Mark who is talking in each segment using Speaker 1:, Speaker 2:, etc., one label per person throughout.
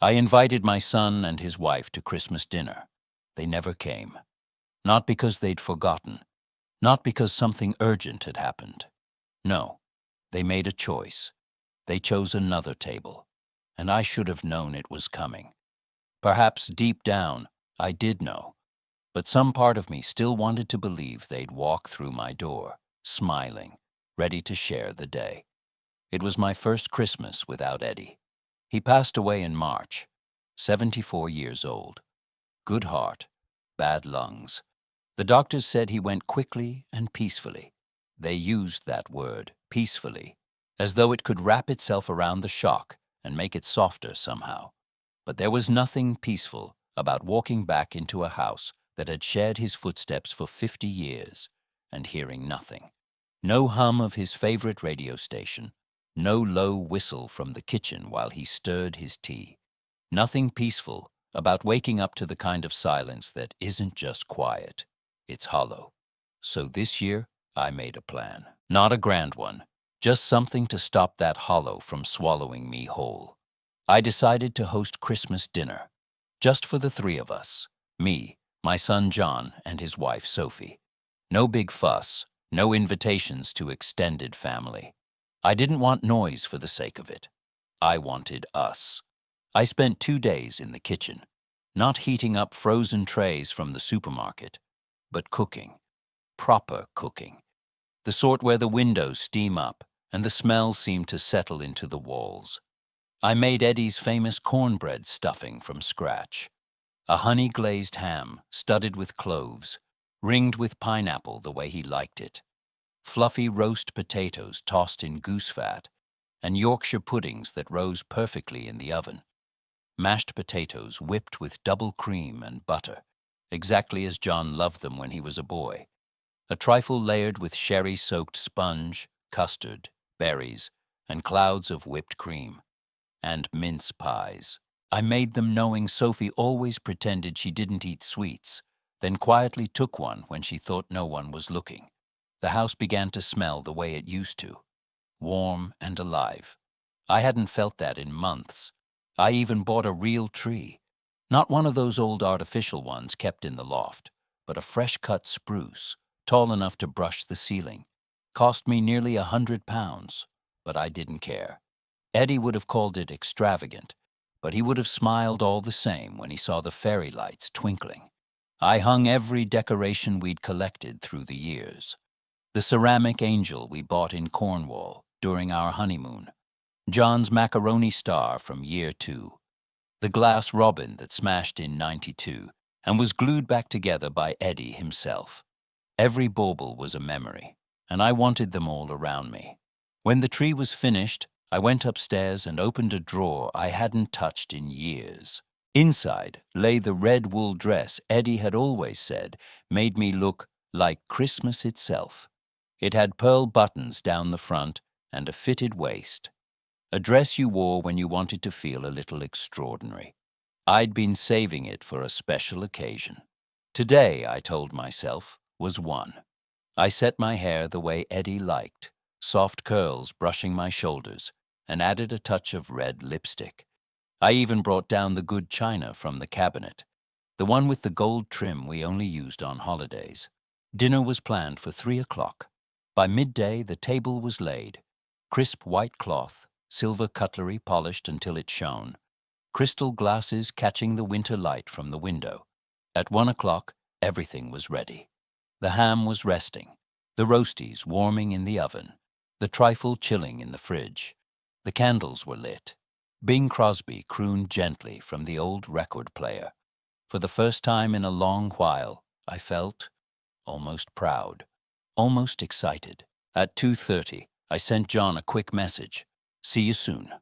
Speaker 1: I invited my son and his wife to Christmas dinner. They never came. Not because they'd forgotten. Not because something urgent had happened. No, they made a choice. They chose another table, and I should have known it was coming. Perhaps deep down, I did know, but some part of me still wanted to believe they'd walk through my door, smiling, ready to share the day. It was my first Christmas without Eddie. He passed away in March, 74 years old. Good heart, bad lungs. The doctors said he went quickly and peacefully. They used that word, peacefully, as though it could wrap itself around the shock and make it softer somehow. But there was nothing peaceful about walking back into a house that had shared his footsteps for 50 years and hearing nothing. No hum of his favorite radio station, no low whistle from the kitchen while he stirred his tea. Nothing peaceful about waking up to the kind of silence that isn't just quiet, it's hollow. So this year, I made a plan. Not a grand one, just something to stop that hollow from swallowing me whole. I decided to host Christmas dinner, just for the three of us, me, my son John, and his wife Sophie. No big fuss, no invitations to extended family. I didn't want noise for the sake of it. I wanted us. I spent 2 days in the kitchen, not heating up frozen trays from the supermarket, but cooking, proper cooking, the sort where the windows steam up and the smells seem to settle into the walls. I made Eddie's famous cornbread stuffing from scratch, a honey-glazed ham studded with cloves, ringed with pineapple the way he liked it, fluffy roast potatoes tossed in goose fat, and Yorkshire puddings that rose perfectly in the oven. Mashed potatoes whipped with double cream and butter, exactly as John loved them when he was a boy. A trifle layered with sherry-soaked sponge, custard, berries, and clouds of whipped cream. And mince pies. I made them knowing Sophie always pretended she didn't eat sweets, then quietly took one when she thought no one was looking. The house began to smell the way it used to, warm and alive. I hadn't felt that in months. I even bought a real tree. Not one of those old artificial ones kept in the loft, but a fresh-cut spruce, tall enough to brush the ceiling. Cost me nearly £100, but I didn't care. Eddie would have called it extravagant, but he would have smiled all the same when he saw the fairy lights twinkling. I hung every decoration we'd collected through the years. The ceramic angel we bought in Cornwall during our honeymoon, John's macaroni star from year 2, the glass robin that smashed in '92 and was glued back together by Eddie himself. Every bauble was a memory, and I wanted them all around me. When the tree was finished, I went upstairs and opened a drawer I hadn't touched in years. Inside lay the red wool dress Eddie had always said made me look like Christmas itself. It had pearl buttons down the front and a fitted waist. A dress you wore when you wanted to feel a little extraordinary. I'd been saving it for a special occasion. Today, I told myself, was one. I set my hair the way Eddie liked, soft curls brushing my shoulders, and added a touch of red lipstick. I even brought down the good china from the cabinet, the one with the gold trim we only used on holidays. Dinner was planned for 3 o'clock. By midday, the table was laid. Crisp white cloth, silver cutlery polished until it shone, crystal glasses catching the winter light from the window. At 1 o'clock, everything was ready. The ham was resting, the roasties warming in the oven, the trifle chilling in the fridge. The candles were lit. Bing Crosby crooned gently from the old record player. For the first time in a long while, I felt almost proud, almost excited. At 2:30, I sent John a quick message. See you soon.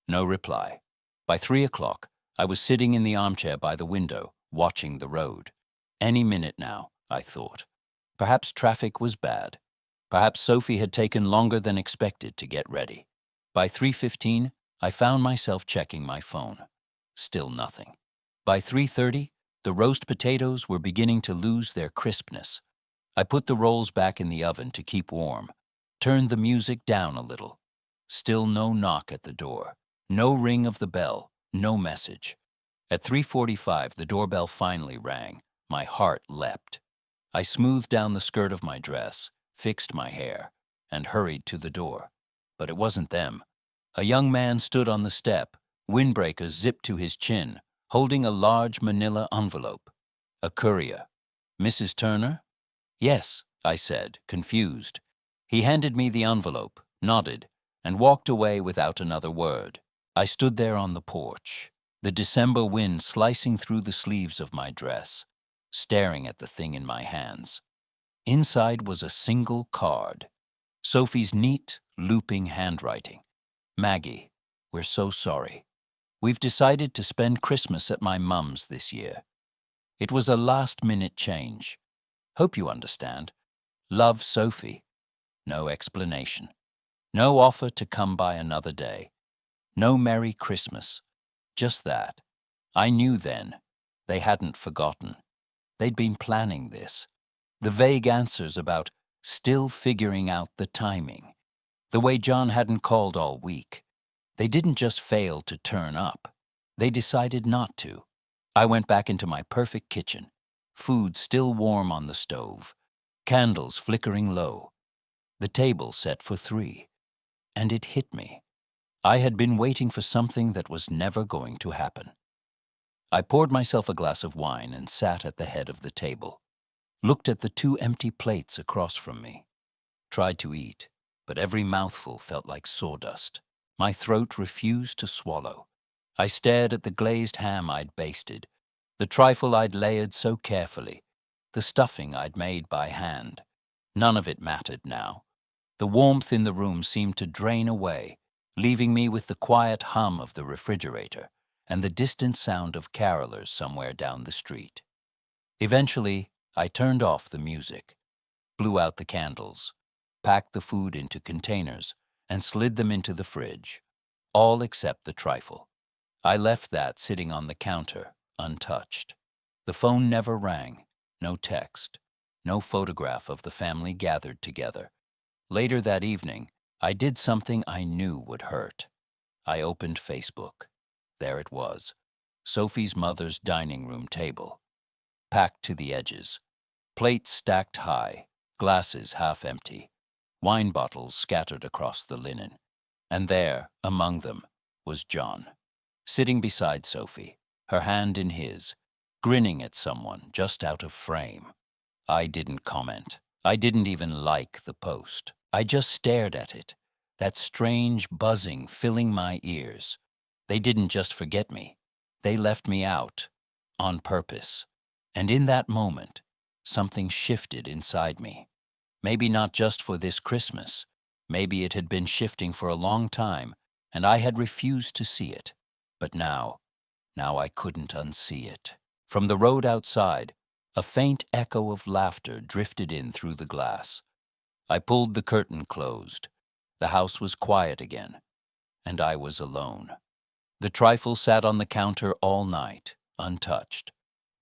Speaker 1: No reply. By 3 o'clock, I was sitting in the armchair by the window, watching the road. Any minute now, I thought. Perhaps traffic was bad. Perhaps Sophie had taken longer than expected to get ready. By 3:15, I found myself checking my phone. Still nothing. By 3:30, the roast potatoes were beginning to lose their crispness. I put the rolls back in the oven to keep warm, turned the music down a little. Still no knock at the door, no ring of the bell, No message. At 3:45, the doorbell finally rang. My heart leapt. I smoothed down the skirt of my dress, fixed my hair, and hurried to the door. But it wasn't them. A young man stood on the step, windbreaker zipped to his chin, holding a large manila envelope. A courier. Mrs. Turner? Yes, I said, confused. He handed me the envelope, nodded, and walked away without another word. I stood there on the porch, the December wind slicing through the sleeves of my dress, staring at the thing in my hands. Inside was a single card. Sophie's neat, looping handwriting. Maggie, we're so sorry. We've decided to spend Christmas at my mum's this year. It was a last-minute change. Hope you understand. Love, Sophie. No explanation. No offer to come by another day. No Merry Christmas. Just that. I knew then. They hadn't forgotten. They'd been planning this. The vague answers about still figuring out the timing. The way John hadn't called all week. They didn't just fail to turn up. They decided not to. I went back into my perfect kitchen. Food still warm on the stove. Candles flickering low. The table set for 3. And it hit me. I had been waiting for something that was never going to happen. I poured myself a glass of wine and sat at the head of the table. Looked at the 2 empty plates across from me. Tried to eat, but every mouthful felt like sawdust. My throat refused to swallow. I stared at the glazed ham I'd basted, the trifle I'd layered so carefully, the stuffing I'd made by hand. None of it mattered now. The warmth in the room seemed to drain away, leaving me with the quiet hum of the refrigerator and the distant sound of carolers somewhere down the street. Eventually, I turned off the music, blew out the candles, packed the food into containers, and slid them into the fridge, all except the trifle. I left that sitting on the counter, untouched. The phone never rang, no text, no photograph of the family gathered together. Later that evening, I did something I knew would hurt. I opened Facebook. There it was, Sophie's mother's dining room table, packed to the edges, plates stacked high, glasses half empty, wine bottles scattered across the linen. And there, among them, was John, sitting beside Sophie, her hand in his, grinning at someone just out of frame. I didn't comment. I didn't even like the post. I just stared at it, that strange buzzing filling my ears. They didn't just forget me. They left me out, on purpose. And in that moment, something shifted inside me. Maybe not just for this Christmas. Maybe it had been shifting for a long time, and I had refused to see it. But now I couldn't unsee it. From the road outside, a faint echo of laughter drifted in through the glass. I pulled the curtain closed. The house was quiet again, and I was alone. The trifle sat on the counter all night, untouched.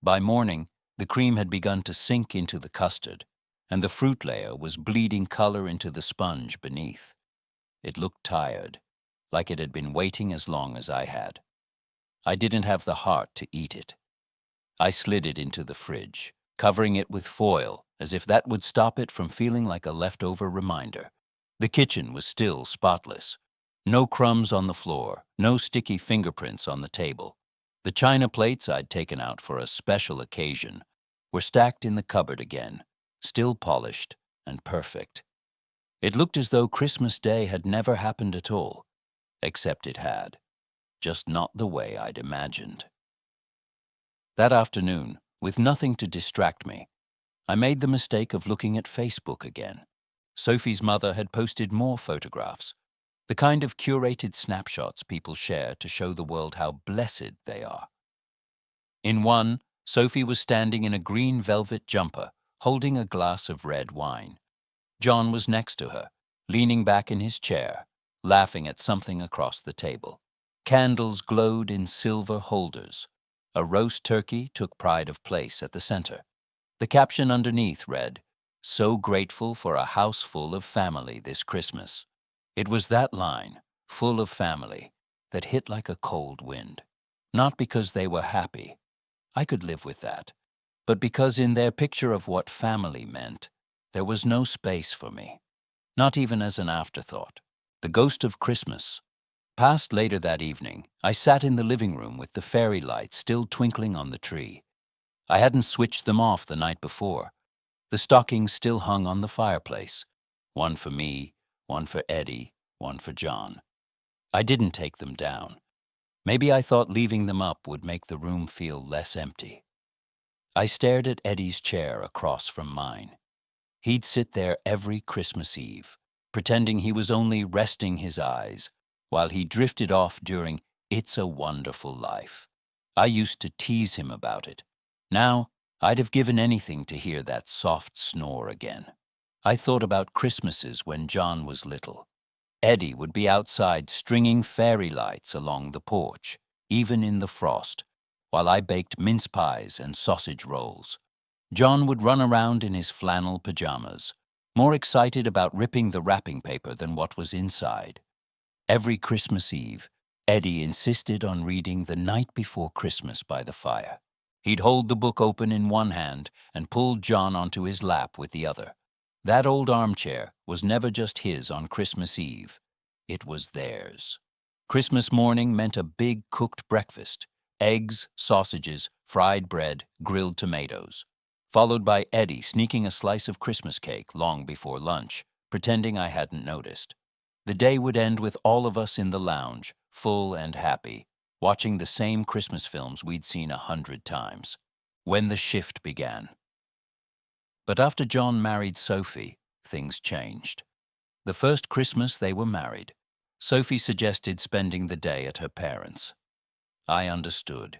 Speaker 1: By morning, the cream had begun to sink into the custard, and the fruit layer was bleeding color into the sponge beneath. It looked tired, like it had been waiting as long as I had. I didn't have the heart to eat it. I slid it into the fridge, covering it with foil, as if that would stop it from feeling like a leftover reminder. The kitchen was still spotless. No crumbs on the floor, no sticky fingerprints on the table. The china plates I'd taken out for a special occasion were stacked in the cupboard again, still polished and perfect. It looked as though Christmas Day had never happened at all, except it had, just not the way I'd imagined. That afternoon, with nothing to distract me, I made the mistake of looking at Facebook again. Sophie's mother had posted more photographs, the kind of curated snapshots people share to show the world how blessed they are. In one, Sophie was standing in a green velvet jumper, holding a glass of red wine. John was next to her, leaning back in his chair, laughing at something across the table. Candles glowed in silver holders. A roast turkey took pride of place at the center. The caption underneath read, "So grateful for a house full of family this Christmas." It was that line, full of family, that hit like a cold wind. Not because they were happy. I could live with that. But because in their picture of what family meant, there was no space for me. Not even as an afterthought. The ghost of Christmas. Passed later that evening, I sat in the living room with the fairy lights still twinkling on the tree. I hadn't switched them off the night before. The stockings still hung on the fireplace. One for me, one for Eddie, one for John. I didn't take them down. Maybe I thought leaving them up would make the room feel less empty. I stared at Eddie's chair across from mine. He'd sit there every Christmas Eve, pretending he was only resting his eyes, while he drifted off during "It's a Wonderful Life." I used to tease him about it. Now, I'd have given anything to hear that soft snore again. I thought about Christmases when John was little. Eddie would be outside stringing fairy lights along the porch, even in the frost, while I baked mince pies and sausage rolls. John would run around in his flannel pajamas, more excited about ripping the wrapping paper than what was inside. Every Christmas Eve, Eddie insisted on reading The Night Before Christmas by the fire. He'd hold the book open in one hand and pull John onto his lap with the other. That old armchair was never just his on Christmas Eve. It was theirs. Christmas morning meant a big cooked breakfast: eggs, sausages, fried bread, grilled tomatoes, followed by Eddie sneaking a slice of Christmas cake long before lunch, pretending I hadn't noticed. The day would end with all of us in the lounge, full and happy, watching the same Christmas films we'd seen 100 times. When the shift began. But after John married Sophie, things changed. The first Christmas they were married, Sophie suggested spending the day at her parents'. I understood.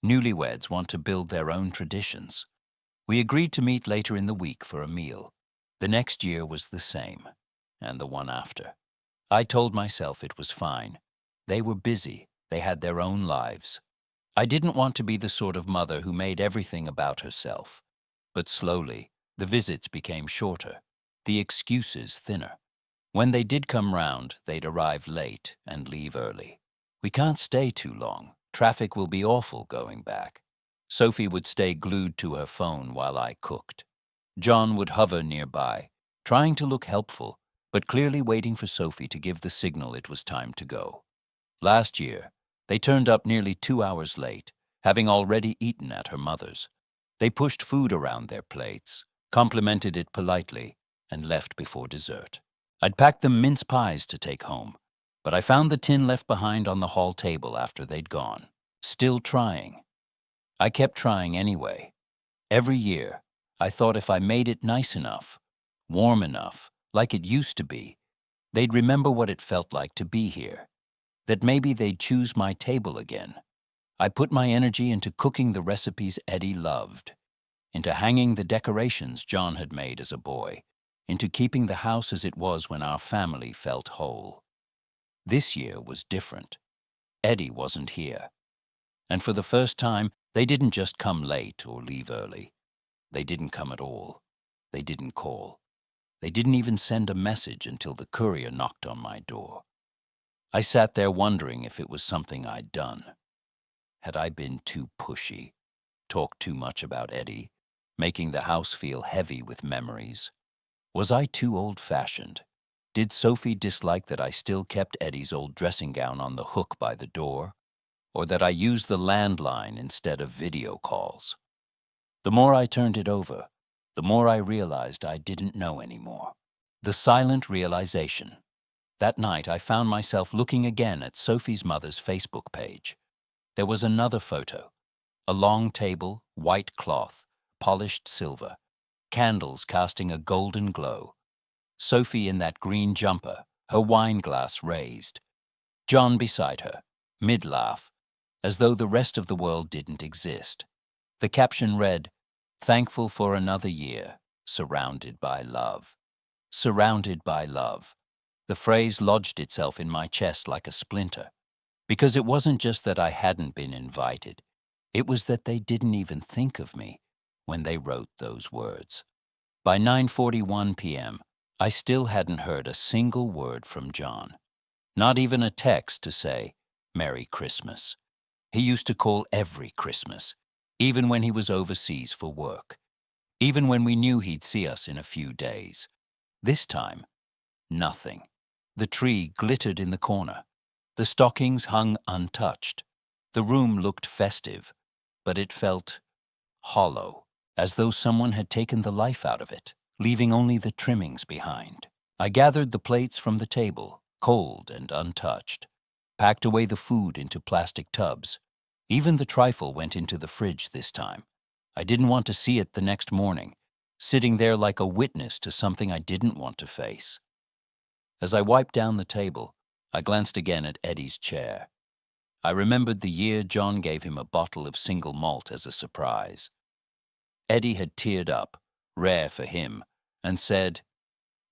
Speaker 1: Newlyweds want to build their own traditions. We agreed to meet later in the week for a meal. The next year was the same, and the one after. I told myself it was fine. They were busy. They had their own lives. I didn't want to be the sort of mother who made everything about herself. But slowly, the visits became shorter, the excuses thinner. When they did come round, they'd arrive late and leave early. "We can't stay too long. Traffic will be awful going back." Sophie would stay glued to her phone while I cooked. John would hover nearby, trying to look helpful, but clearly waiting for Sophie to give the signal it was time to go. Last year, they turned up nearly 2 hours late, having already eaten at her mother's. They pushed food around their plates, complimented it politely, and left before dessert. I'd packed them mince pies to take home, but I found the tin left behind on the hall table after they'd gone. Still trying. I kept trying anyway. Every year, I thought if I made it nice enough, warm enough, like it used to be, they'd remember what it felt like to be here. That maybe they'd choose my table again. I put my energy into cooking the recipes Eddie loved, into hanging the decorations John had made as a boy, into keeping the house as it was when our family felt whole. This year was different. Eddie wasn't here. And for the first time, they didn't just come late or leave early. They didn't come at all. They didn't call. They didn't even send a message until the courier knocked on my door. I sat there wondering if it was something I'd done. Had I been too pushy, talked too much about Eddie, making the house feel heavy with memories? Was I too old-fashioned? Did Sophie dislike that I still kept Eddie's old dressing gown on the hook by the door? Or that I used the landline instead of video calls? The more I turned it over, the more I realized I didn't know anymore. The silent realization. That night, I found myself looking again at Sophie's mother's Facebook page. There was another photo. A long table, white cloth, polished silver, candles casting a golden glow. Sophie in that green jumper, her wine glass raised. John beside her, mid-laugh, as though the rest of the world didn't exist. The caption read, "Thankful for another year, surrounded by love." Surrounded by love. The phrase lodged itself in my chest like a splinter, because it wasn't just that I hadn't been invited. It was that they didn't even think of me when they wrote those words. By 9:41 p.m., I still hadn't heard a single word from John. Not even a text to say, "Merry Christmas." He used to call every Christmas, even when he was overseas for work, even when we knew he'd see us in a few days. This time, nothing. The tree glittered in the corner. The stockings hung untouched. The room looked festive, but it felt hollow, as though someone had taken the life out of it, leaving only the trimmings behind. I gathered the plates from the table, cold and untouched, packed away the food into plastic tubs. Even the trifle went into the fridge this time. I didn't want to see it the next morning, sitting there like a witness to something I didn't want to face. As I wiped down the table, I glanced again at Eddie's chair. I remembered the year John gave him a bottle of single malt as a surprise. Eddie had teared up, rare for him, and said,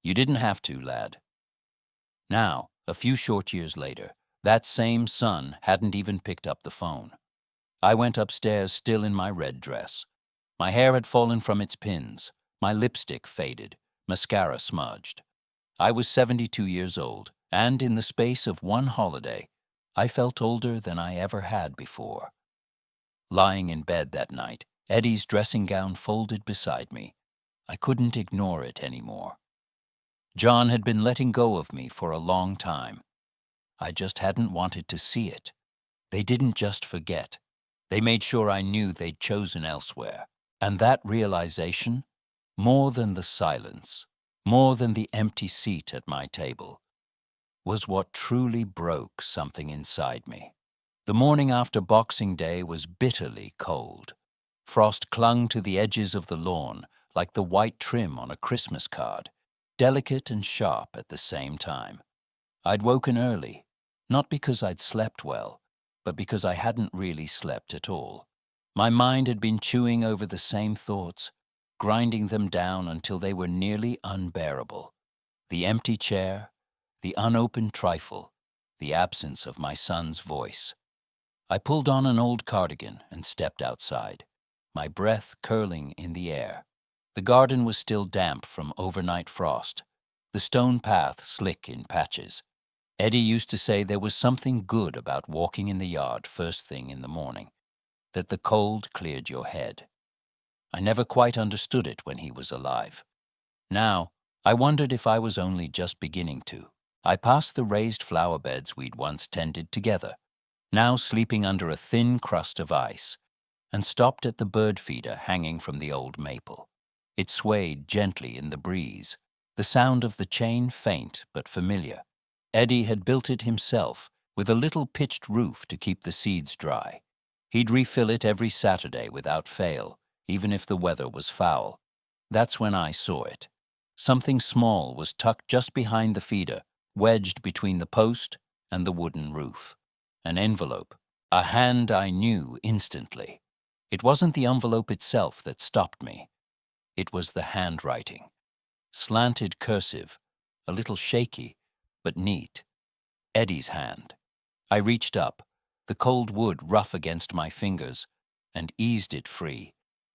Speaker 1: "You didn't have to, lad." Now, a few short years later, that same son hadn't even picked up the phone. I went upstairs still in my red dress. My hair had fallen from its pins, my lipstick faded, mascara smudged. I was 72 years old, and in the space of one holiday, I felt older than I ever had before. Lying in bed that night, Eddie's dressing gown folded beside me. I couldn't ignore it anymore. John had been letting go of me for a long time. I just hadn't wanted to see it. They didn't just forget. They made sure I knew they'd chosen elsewhere. And that realization, more than the silence, more than the empty seat at my table, was what truly broke something inside me. The morning after Boxing Day was bitterly cold. Frost clung to the edges of the lawn like the white trim on a Christmas card, delicate and sharp at the same time. I'd woken early, not because I'd slept well, but because I hadn't really slept at all. My mind had been chewing over the same thoughts, grinding them down until they were nearly unbearable. The empty chair, the unopened trifle, the absence of my son's voice. I pulled on an old cardigan and stepped outside, my breath curling in the air. The garden was still damp from overnight frost, the stone path slick in patches. Eddie used to say there was something good about walking in the yard first thing in the morning, that the cold cleared your head. I never quite understood it when he was alive. Now, I wondered if I was only just beginning to. I passed the raised flower beds we'd once tended together, now sleeping under a thin crust of ice, and stopped at the bird feeder hanging from the old maple. It swayed gently in the breeze, the sound of the chain faint but familiar. Eddie had built it himself, with a little pitched roof to keep the seeds dry. He'd refill it every Saturday without fail, even if the weather was foul. That's when I saw it. Something small was tucked just behind the feeder, wedged between the post and the wooden roof. An envelope, a hand I knew instantly. It wasn't the envelope itself that stopped me. It was the handwriting. Slanted cursive, a little shaky, but neat. Eddie's hand. I reached up, the cold wood rough against my fingers, and eased it free.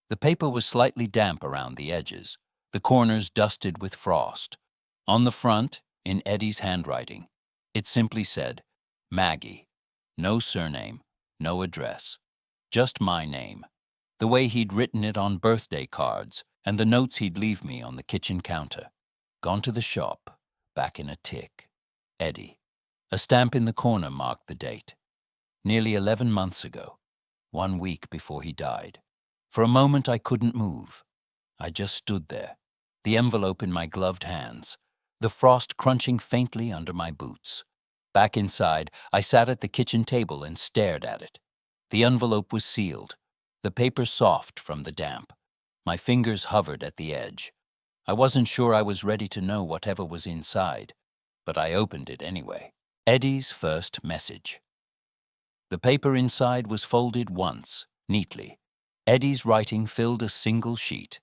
Speaker 1: The paper was slightly damp around the edges, the corners dusted with frost. On the front, in Eddie's handwriting, it simply said, Maggie. No surname, no address. Just my name. The way he'd written it on birthday cards and the notes he'd leave me on the kitchen counter. Gone to the shop, back in a tick. Eddie. A stamp in the corner marked the date. Nearly 11 months ago, 1 week before he died. For a moment I couldn't move. I just stood there, the envelope in my gloved hands, the frost crunching faintly under my boots. Back inside, I sat at the kitchen table and stared at it. The envelope was sealed, the paper soft from the damp. My fingers hovered at the edge. I wasn't sure I was ready to know whatever was inside, but I opened it anyway. Eddie's first message. The paper inside was folded once, neatly. Eddie's writing filled a single sheet.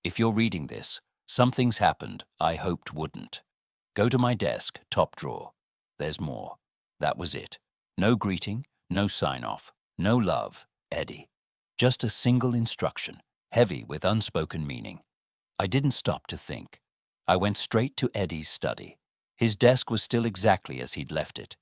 Speaker 1: If you're reading this, something's happened I hoped wouldn't. Go to my desk, top drawer. There's more. That was it. No greeting, no sign-off, no love, Eddie. Just a single instruction, heavy with unspoken meaning. I didn't stop to think. I went straight to Eddie's study. His desk was still exactly as he'd left it.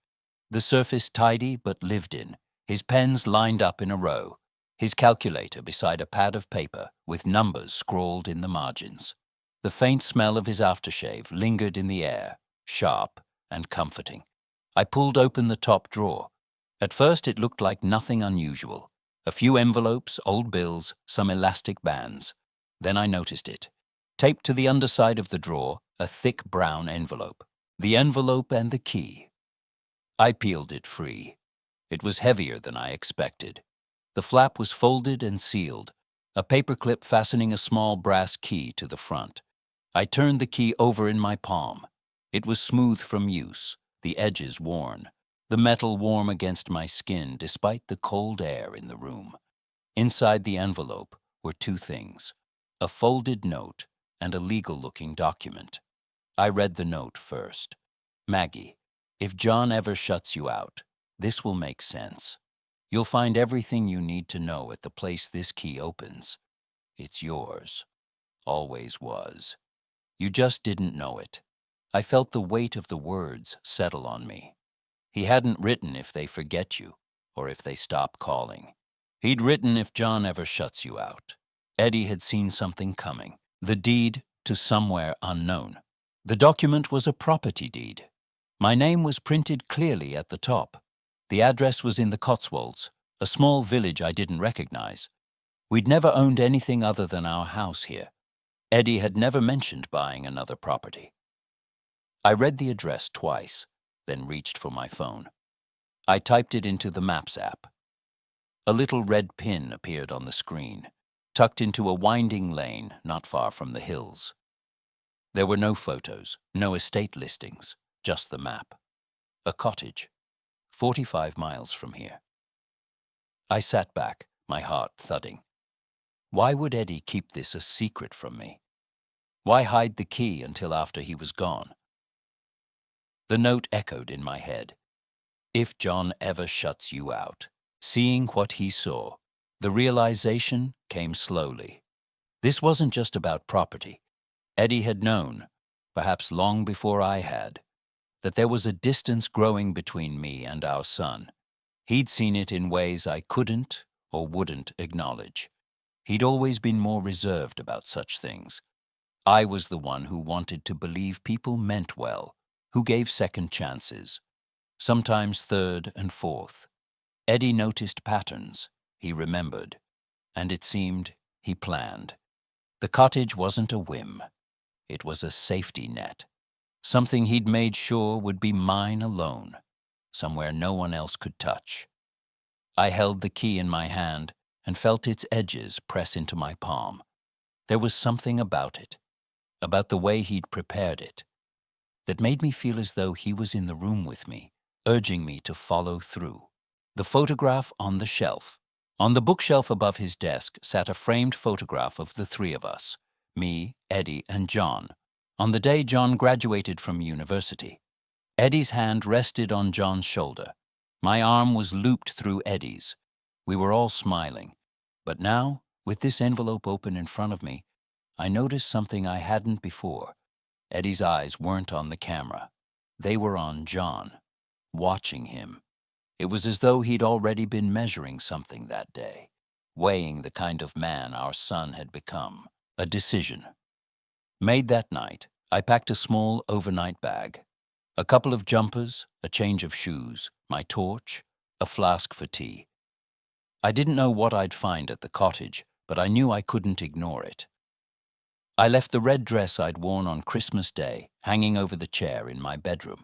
Speaker 1: The surface tidy but lived in, his pens lined up in a row, his calculator beside a pad of paper with numbers scrawled in the margins. The faint smell of his aftershave lingered in the air, sharp and comforting. I pulled open the top drawer. At first it looked like nothing unusual. A few envelopes, old bills, some elastic bands. Then I noticed it. Taped to the underside of the drawer, a thick brown envelope. The envelope and the key. I peeled it free. It was heavier than I expected. The flap was folded and sealed, a paperclip fastening a small brass key to the front. I turned the key over in my palm. It was smooth from use, the edges worn, the metal warm against my skin despite the cold air in the room. Inside the envelope were two things, a folded note and a legal-looking document. I read the note first. Maggie, if John ever shuts you out, this will make sense. You'll find everything you need to know at the place this key opens. It's yours. Always was. You just didn't know it. I felt the weight of the words settle on me. He hadn't written if they forget you, or if they stop calling. He'd written if John ever shuts you out. Eddie had seen something coming, the deed to somewhere unknown. The document was a property deed. My name was printed clearly at the top. The address was in the Cotswolds, a small village I didn't recognize. We'd never owned anything other than our house here. Eddie had never mentioned buying another property. I read the address twice, then reached for my phone. I typed it into the Maps app. A little red pin appeared on the screen, tucked into a winding lane not far from the hills. There were no photos, no estate listings, just the map. A cottage, 45 miles from here. I sat back, my heart thudding. Why would Eddie keep this a secret from me? Why hide the key until after he was gone? The note echoed in my head. If John ever shuts you out. Seeing what he saw, the realization came slowly. This wasn't just about property. Eddie had known, perhaps long before I had, that there was a distance growing between me and our son. He'd seen it in ways I couldn't or wouldn't acknowledge. He'd always been more reserved about such things. I was the one who wanted to believe people meant well, who gave second chances, sometimes third and fourth. Eddie noticed patterns, he remembered, and it seemed he planned. The cottage wasn't a whim. It was a safety net, something he'd made sure would be mine alone, somewhere no one else could touch. I held the key in my hand and felt its edges press into my palm. There was something about it, about the way he'd prepared it, that made me feel as though he was in the room with me, urging me to follow through. The photograph on the shelf. On the bookshelf above his desk sat a framed photograph of the three of us, me, Eddie, and John, on the day John graduated from university. Eddie's hand rested on John's shoulder. My arm was looped through Eddie's. We were all smiling. But now, with this envelope open in front of me, I noticed something I hadn't before. Eddie's eyes weren't on the camera. They were on John, watching him. It was as though he'd already been measuring something that day, weighing the kind of man our son had become, a decision. Made that night, I packed a small overnight bag, a couple of jumpers, a change of shoes, my torch, a flask for tea. I didn't know what I'd find at the cottage, but I knew I couldn't ignore it. I left the red dress I'd worn on Christmas Day hanging over the chair in my bedroom.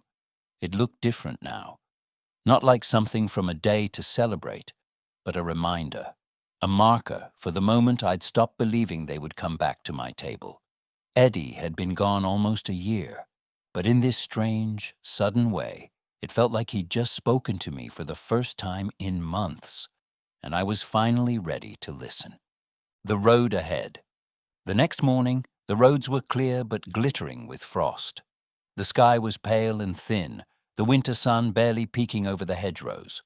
Speaker 1: It looked different now. Not like something from a day to celebrate, but a reminder, a marker for the moment I'd stopped believing they would come back to my table. Eddie had been gone almost a year, but in this strange, sudden way, it felt like he'd just spoken to me for the first time in months, and I was finally ready to listen. The road ahead. The next morning, the roads were clear but glittering with frost. The sky was pale and thin, the winter sun barely peeking over the hedgerows.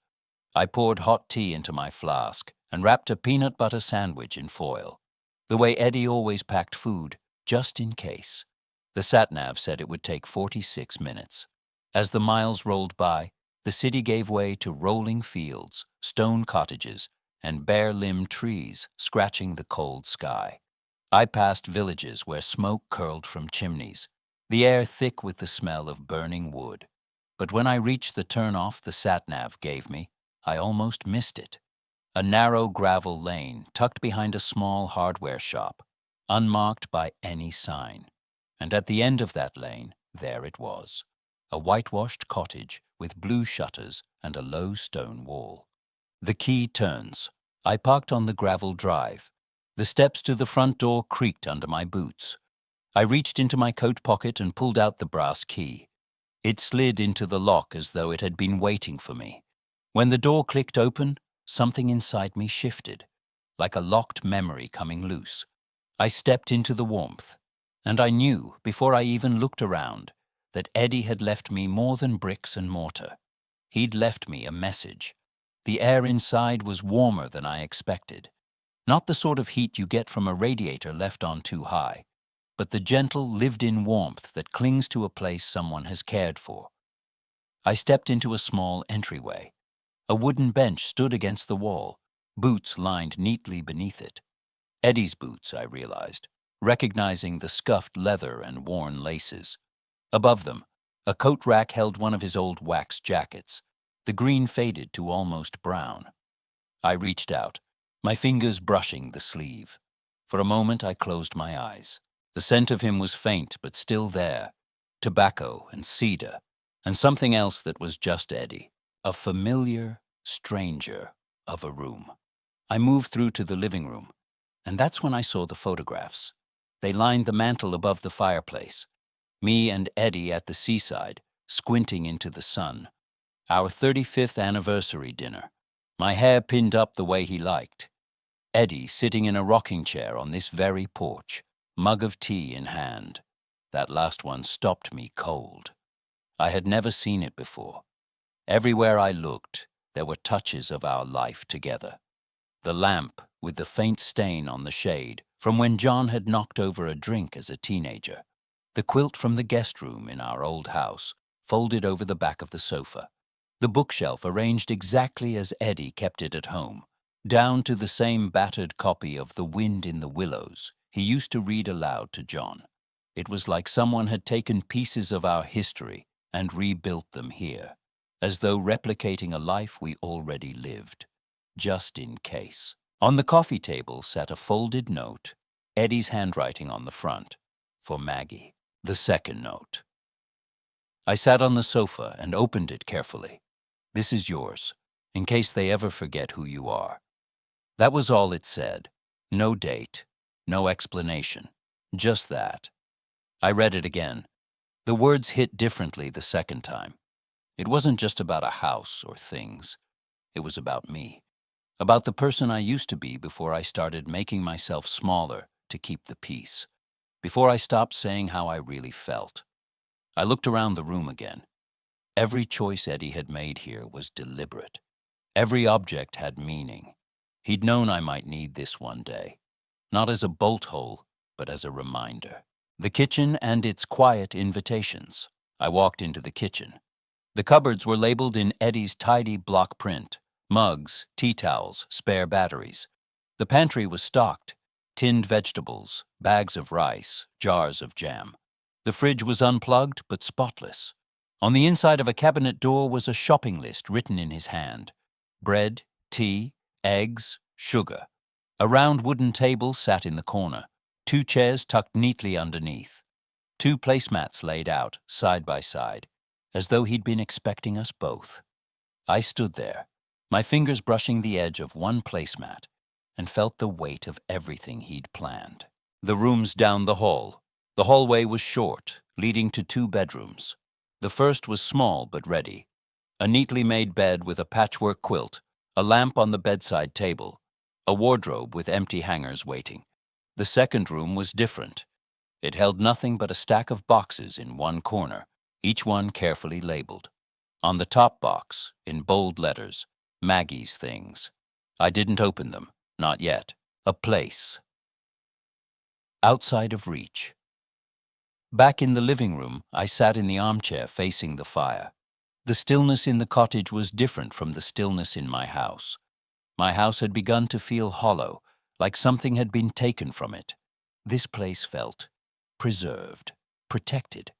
Speaker 1: I poured hot tea into my flask and wrapped a peanut butter sandwich in foil, the way Eddie always packed food, just in case. The sat-nav said it would take 46 minutes. As the miles rolled by, The city gave way to rolling fields, stone cottages, and bare-limbed trees scratching the cold sky. I passed villages where smoke curled from chimneys, the air thick with the smell of burning wood. But when I reached the turn-off the sat-nav gave me, I almost missed it. A narrow gravel lane tucked behind a small hardware shop, unmarked by any sign. And at the end of that lane, there it was, a whitewashed cottage with blue shutters and a low stone wall. The key turns. I parked on the gravel drive. The steps to the front door creaked under my boots. I reached into my coat pocket and pulled out the brass key. It slid into the lock as though it had been waiting for me. When the door clicked open, something inside me shifted, like a locked memory coming loose. I stepped into the warmth, and I knew, before I even looked around, that Eddie had left me more than bricks and mortar. He'd left me a message. The air inside was warmer than I expected. Not the sort of heat you get from a radiator left on too high, but the gentle, lived-in warmth that clings to a place someone has cared for. I stepped into a small entryway. A wooden bench stood against the wall, boots lined neatly beneath it. Eddie's boots, I realized, recognizing the scuffed leather and worn laces. Above them, a coat rack held one of his old wax jackets. The green faded to almost brown. I reached out, my fingers brushing the sleeve. For a moment I closed my eyes. The scent of him was faint but still there, tobacco and cedar, and something else that was just Eddie, a familiar stranger of a room. I moved through to the living room, and that's when I saw the photographs. They lined the mantel above the fireplace. Me and Eddie at the seaside, squinting into the sun. Our 35th anniversary dinner. My hair pinned up the way he liked. Eddie sitting in a rocking chair on this very porch, mug of tea in hand. That last one stopped me cold. I had never seen it before. Everywhere I looked, there were touches of our life together. The lamp with the faint stain on the shade from when John had knocked over a drink as a teenager. The quilt from the guest room in our old house, folded over the back of the sofa. The bookshelf arranged exactly as Eddie kept it at home, down to the same battered copy of The Wind in the Willows he used to read aloud to John. It was like someone had taken pieces of our history and rebuilt them here, as though replicating a life we already lived, just in case. On the coffee table sat a folded note, Eddie's handwriting on the front, for Maggie, the second note. I sat on the sofa and opened it carefully. This is yours, in case they ever forget who you are. That was all it said. No date, no explanation, just that. I read it again. The words hit differently the second time. It wasn't just about a house or things. It was about me, about the person I used to be before I started making myself smaller to keep the peace, before I stopped saying how I really felt. I looked around the room again. Every choice Eddie had made here was deliberate. Every object had meaning. He'd known I might need this one day, not as a bolt hole, but as a reminder. The kitchen and its quiet invitations. I walked into the kitchen. The cupboards were labeled in Eddie's tidy block print. Mugs, tea towels, spare batteries. The pantry was stocked. Tinned vegetables, bags of rice, jars of jam. The fridge was unplugged but spotless. On the inside of a cabinet door was a shopping list written in his hand. Bread, tea, eggs, sugar. A round wooden table sat in the corner. 2 chairs tucked neatly underneath. 2 placemats laid out, side by side, as though he'd been expecting us both. I stood there, my fingers brushing the edge of one placemat, and felt the weight of everything he'd planned. The rooms down the hall. The hallway was short, leading to 2 bedrooms. The first was small but ready. A neatly made bed with a patchwork quilt, a lamp on the bedside table, a wardrobe with empty hangers waiting. The second room was different. It held nothing but a stack of boxes in one corner, each one carefully labeled. On the top box, in bold letters, Maggie's things. I didn't open them, not yet. A place. Outside of reach. Back in the living room, I sat in the armchair facing the fire. The stillness in the cottage was different from the stillness in my house. My house had begun to feel hollow, like something had been taken from it. This place felt preserved, protected.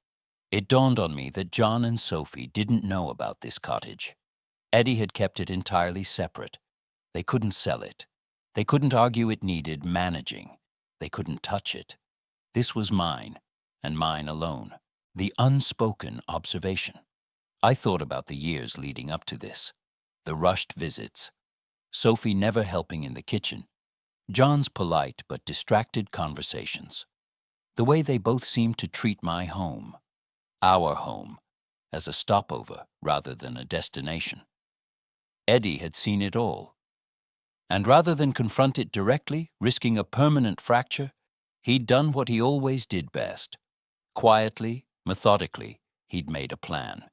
Speaker 1: It dawned on me that John and Sophie didn't know about this cottage. Eddie had kept it entirely separate. They couldn't sell it. They couldn't argue it needed managing. They couldn't touch it. This was mine, and mine alone. The unspoken observation. I thought about the years leading up to this. The rushed visits. Sophie never helping in the kitchen. John's polite but distracted conversations. The way they both seemed to treat my home, our home, as a stopover rather than a destination. Eddie had seen it all. And rather than confront it directly, risking a permanent fracture, he'd done what he always did best. Quietly, methodically, he'd made a plan.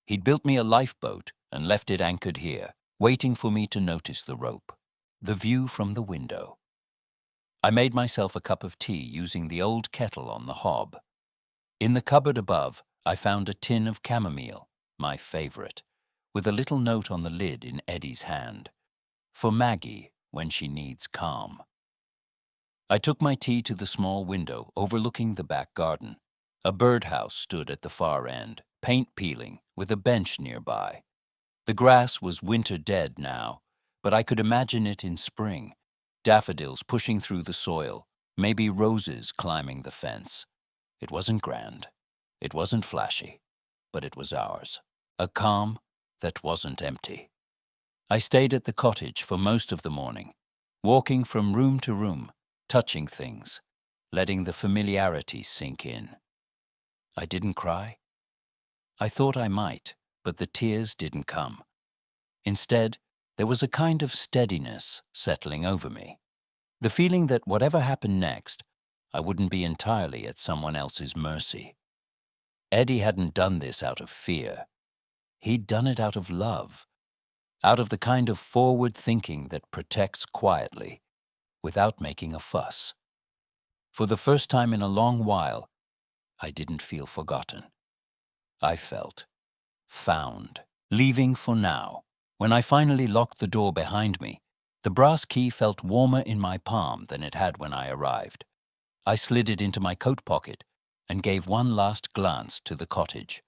Speaker 1: He'd built me a lifeboat and left it anchored here, waiting for me to notice the rope, the view from the window. I made myself a cup of tea using the old kettle on the hob. In the cupboard above, I found a tin of chamomile, my favorite, with a little note on the lid in Eddie's hand. For Maggie, when she needs calm. I took my tea to the small window overlooking the back garden. A birdhouse stood at the far end, paint peeling, with a bench nearby. The grass was winter dead now, but I could imagine it in spring. Daffodils pushing through the soil, maybe roses climbing the fence. It wasn't grand. It wasn't flashy, but it was ours. A calm that wasn't empty. I stayed at the cottage for most of the morning, walking from room to room, touching things, letting the familiarity sink in. I didn't cry. I thought I might, but the tears didn't come. Instead, there was a kind of steadiness settling over me. The feeling that whatever happened next, I wouldn't be entirely at someone else's mercy. Eddie hadn't done this out of fear. He'd done it out of love. Out of the kind of forward thinking that protects quietly, without making a fuss. For the first time in a long while, I didn't feel forgotten. I felt found. Leaving for now. When I finally locked the door behind me, the brass key felt warmer in my palm than it had when I arrived. I slid it into my coat pocket and gave one last glance to the cottage.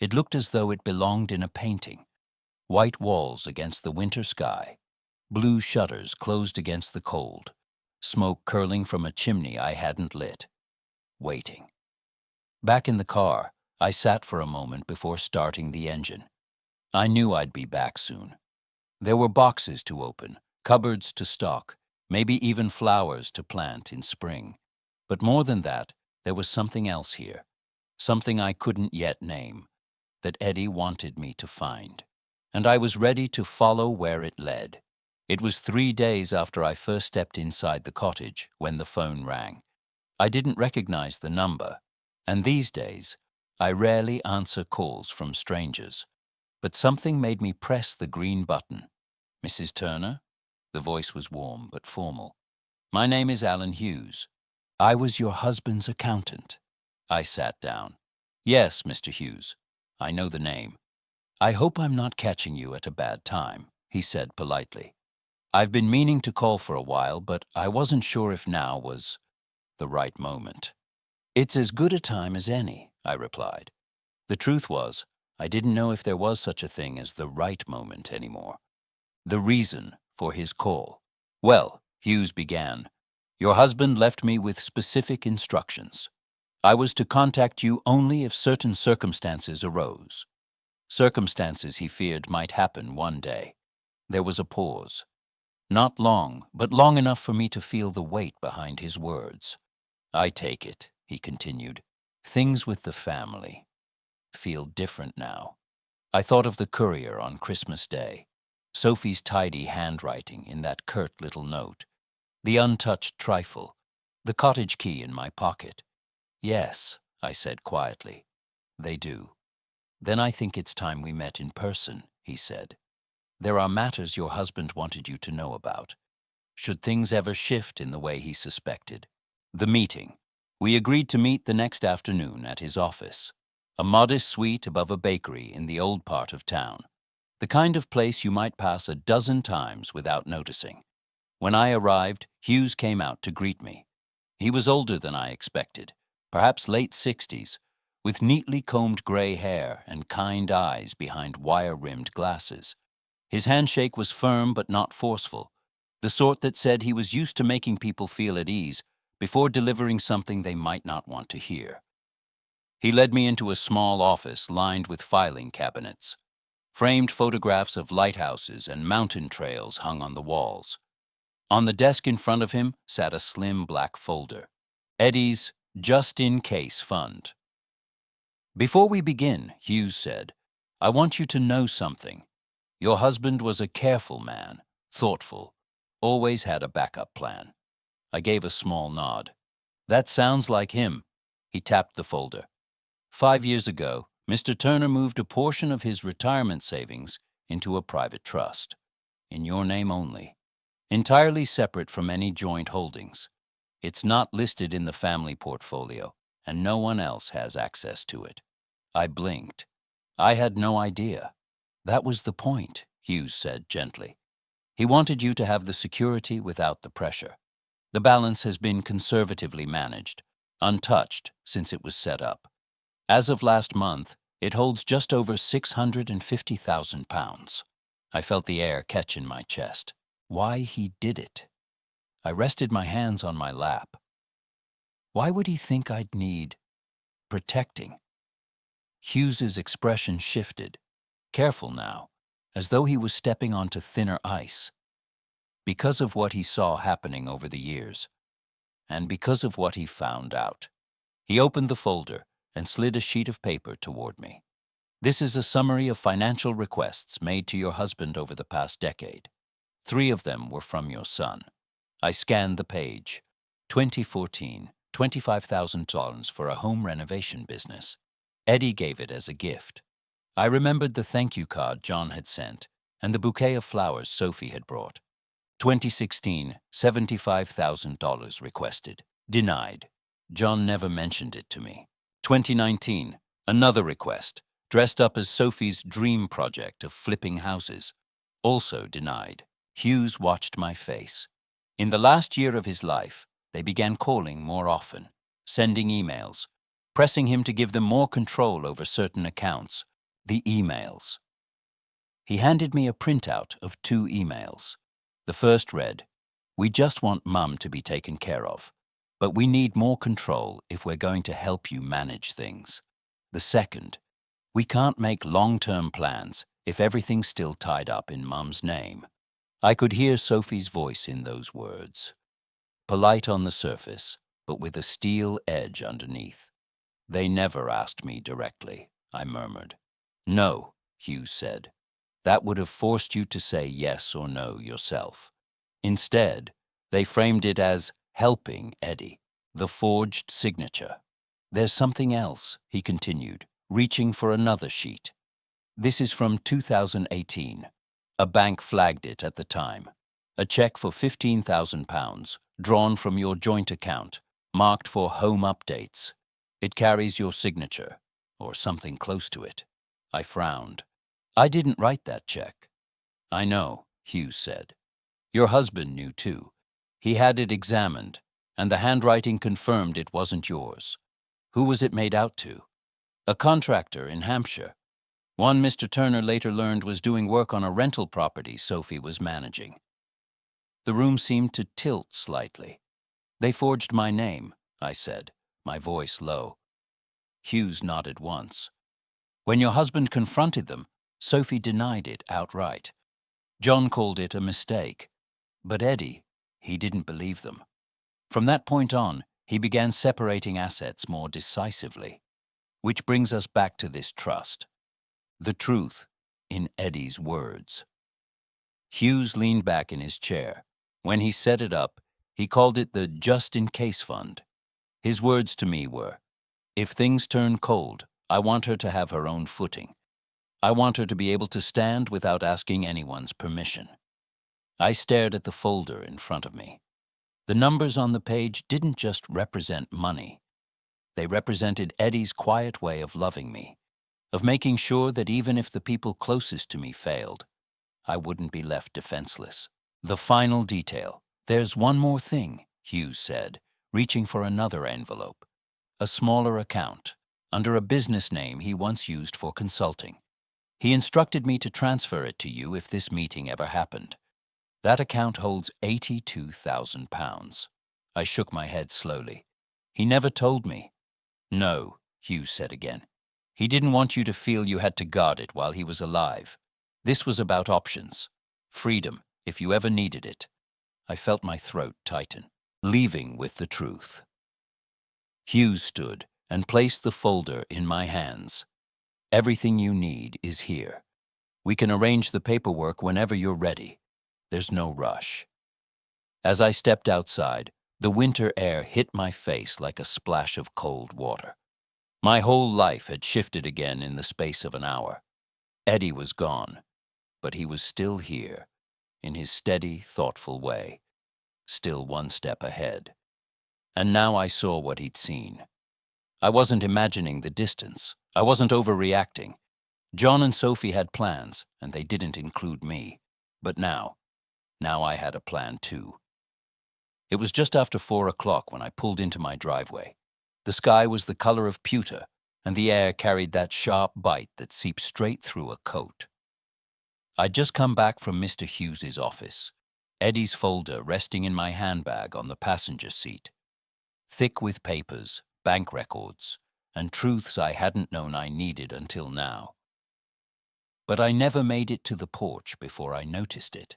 Speaker 1: It looked as though it belonged in a painting. White walls against the winter sky, blue shutters closed against the cold, smoke curling from a chimney I hadn't lit. Waiting. Back in the car, I sat for a moment before starting the engine. I knew I'd be back soon. There were boxes to open, cupboards to stock, maybe even flowers to plant in spring. But more than that, there was something else here, something I couldn't yet name, that Eddie wanted me to find. And I was ready to follow where it led. It was 3 days after I first stepped inside the cottage when the phone rang. I didn't recognize the number, and these days, I rarely answer calls from strangers. But something made me press the green button. "Mrs. Turner?" The voice was warm but formal. "My name is Alan Hughes. I was your husband's accountant." I sat down. "Yes, Mr. Hughes. I know the name." "I hope I'm not catching you at a bad time," he said politely. "I've been meaning to call for a while, but I wasn't sure if now was the right moment." "It's as good a time as any," I replied. The truth was, I didn't know if there was such a thing as the right moment anymore. The reason for his call. "Well," Hughes began, "your husband left me with specific instructions. I was to contact you only if certain circumstances arose. Circumstances he feared might happen one day." There was a pause. Not long, but long enough for me to feel the weight behind his words. "I take it," he continued. "Things with the family feel different now." I thought of the courier on Christmas Day, Sophie's tidy handwriting in that curt little note, the untouched trifle, the cottage key in my pocket. "Yes," I said quietly, "they do." "Then I think it's time we met in person," he said. "There are matters your husband wanted you to know about. Should things ever shift in the way he suspected." The meeting. We agreed to meet the next afternoon at his office. A modest suite above a bakery in the old part of town. The kind of place you might pass a dozen times without noticing. When I arrived, Hughes came out to greet me. He was older than I expected, perhaps late 60s, with neatly combed gray hair and kind eyes behind wire-rimmed glasses. His handshake was firm but not forceful, the sort that said he was used to making people feel at ease before delivering something they might not want to hear. He led me into a small office lined with filing cabinets. Framed photographs of lighthouses and mountain trails hung on the walls. On the desk in front of him sat a slim black folder. Eddie's just-in-case fund. "Before we begin," Hughes said, "I want you to know something. Your husband was a careful man, thoughtful, always had a backup plan." I gave a small nod. "That sounds like him." He tapped the folder. 5 years ago, Mr. Turner moved a portion of his retirement savings into a private trust, in your name only, entirely separate from any joint holdings. It's not listed in the family portfolio, and no one else has access to it. I blinked. I had no idea. "That was the point," Hughes said gently. "He wanted you to have the security without the pressure. The balance has been conservatively managed, untouched since it was set up. As of last month, it holds just over £650,000. I felt the air catch in my chest. Why he did it. I rested my hands on my lap. Why would he think I'd need protecting? Hughes's expression shifted, careful now, as though he was stepping onto thinner ice. Because of what he saw happening over the years, and because of what he found out. He opened the folder and slid a sheet of paper toward me. "This is a summary of financial requests made to your husband over the past decade. 3 of them were from your son." I scanned the page. 2014, $25,000 for a home renovation business. Eddie gave it as a gift. I remembered the thank you card John had sent and the bouquet of flowers Sophie had brought. 2016, $75,000 requested. Denied. John never mentioned it to me. 2019, another request, dressed up as Sophie's dream project of flipping houses. Also denied. Hughes watched my face. In the last year of his life, they began calling more often, sending emails, pressing him to give them more control over certain accounts. The emails. He handed me a printout of 2 emails. The first read, "We just want Mum to be taken care of, but we need more control if we're going to help you manage things." The second, "We can't make long-term plans if everything's still tied up in Mum's name." I could hear Sophie's voice in those words. Polite on the surface, but with a steel edge underneath. "They never asked me directly," I murmured. "No," Hughes said. "That would have forced you to say yes or no yourself. Instead, they framed it as helping Eddie, the forged signature. There's something else," he continued, reaching for another sheet. "This is from 2018. A bank flagged it at the time. A check for £15,000, drawn from your joint account, marked for home updates. It carries your signature, or something close to it." I frowned. "I didn't write that check." "I know," Hughes said. "Your husband knew too. He had it examined, and the handwriting confirmed it wasn't yours. Who was it made out to?" "A contractor in Hampshire. One Mr. Turner later learned was doing work on a rental property Sophie was managing." The room seemed to tilt slightly. "They forged my name," I said, my voice low. Hughes nodded once. "When your husband confronted them, Sophie denied it outright. John called it a mistake. But Eddie, he didn't believe them. From that point on, he began separating assets more decisively. Which brings us back to this trust. The truth in Eddie's words." Hughes leaned back in his chair. When he set it up, he called it the just-in-case fund. His words to me were, "If things turn cold, I want her to have her own footing. I want her to be able to stand without asking anyone's permission." I stared at the folder in front of me. The numbers on the page didn't just represent money. They represented Eddie's quiet way of loving me, of making sure that even if the people closest to me failed, I wouldn't be left defenseless. The final detail. There's one more thing, Hughes said, reaching for another envelope. A smaller account, under a business name he once used for consulting. He instructed me to transfer it to you if this meeting ever happened. That account holds £82,000. I shook my head slowly. He never told me. No, Hughes said again. He didn't want you to feel you had to guard it while he was alive. This was about options. Freedom, if you ever needed it. I felt my throat tighten. Leaving with the truth. Hughes stood and placed the folder in my hands. Everything you need is here. We can arrange the paperwork whenever you're ready. There's no rush. As I stepped outside, the winter air hit my face like a splash of cold water. My whole life had shifted again in the space of an hour. Eddie was gone, but he was still here, in his steady, thoughtful way, still one step ahead. And now I saw what he'd seen. I wasn't imagining the distance. I wasn't overreacting. John and Sophie had plans, and they didn't include me. But now I had a plan too. It was just after 4 o'clock when I pulled into my driveway. The sky was the color of pewter, and the air carried that sharp bite that seeps straight through a coat. I'd just come back from Mr. Hughes's office, Eddie's folder resting in my handbag on the passenger seat. Thick with papers, bank records, and truths I hadn't known I needed until now. But I never made it to the porch before I noticed it.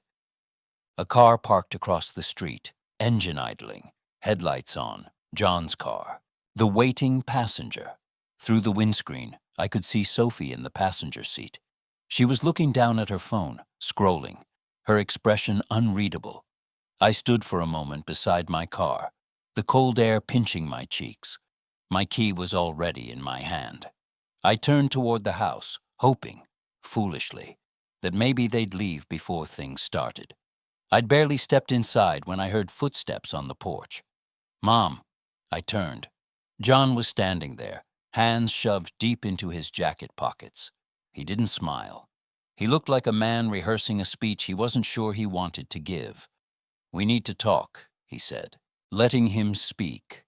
Speaker 1: A car parked across the street, engine idling, headlights on, John's car. The waiting passenger. Through the windscreen, I could see Sophie in the passenger seat. She was looking down at her phone, scrolling, her expression unreadable. I stood for a moment beside my car, the cold air pinching my cheeks. My key was already in my hand. I turned toward the house, hoping, foolishly, that maybe they'd leave before things started. I'd barely stepped inside when I heard footsteps on the porch. "Mom," I turned. John was standing there, hands shoved deep into his jacket pockets. He didn't smile. He looked like a man rehearsing a speech he wasn't sure he wanted to give. "We need to talk," he said, letting him speak.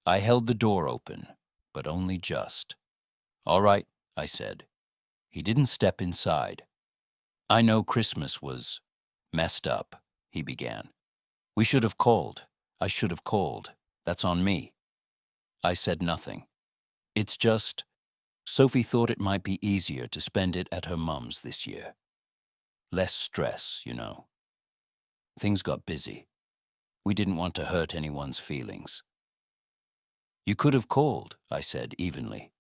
Speaker 1: I held the door open, but only just. "All right," I said. He didn't step inside. "I know Christmas was messed up," he began. "We should have called. I should have called. That's on me." I said nothing. "It's just, Sophie thought it might be easier to spend it at her mum's this year. Less stress, you know. Things got busy. We didn't want to hurt anyone's feelings." "You could have called," I said evenly.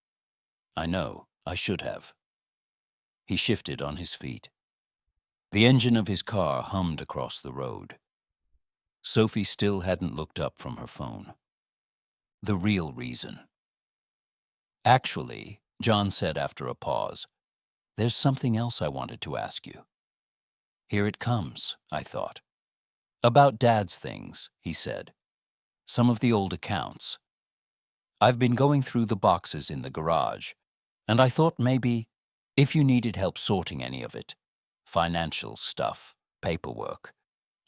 Speaker 1: "I know, I should have." He shifted on his feet. The engine of his car hummed across the road. Sophie still hadn't looked up from her phone. "The real reason." "Actually," John said after a pause, "there's something else I wanted to ask you." Here it comes, I thought. "About Dad's things," he said. "Some of the old accounts. I've been going through the boxes in the garage, and I thought maybe, if you needed help sorting any of it, financial stuff, paperwork,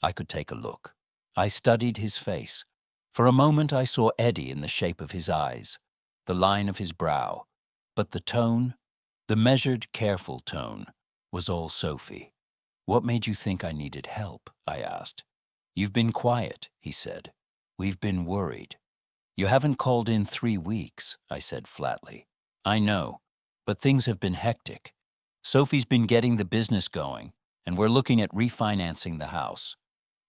Speaker 1: I could take a look." I studied his face. For a moment I saw Eddie in the shape of his eyes, the line of his brow, but the tone, the measured, careful tone, was all Sophie. "What made you think I needed help?" I asked. "You've been quiet," he said. "We've been worried." "You haven't called in 3 weeks," I said flatly. "I know, but things have been hectic. Sophie's been getting the business going, and we're looking at refinancing the house."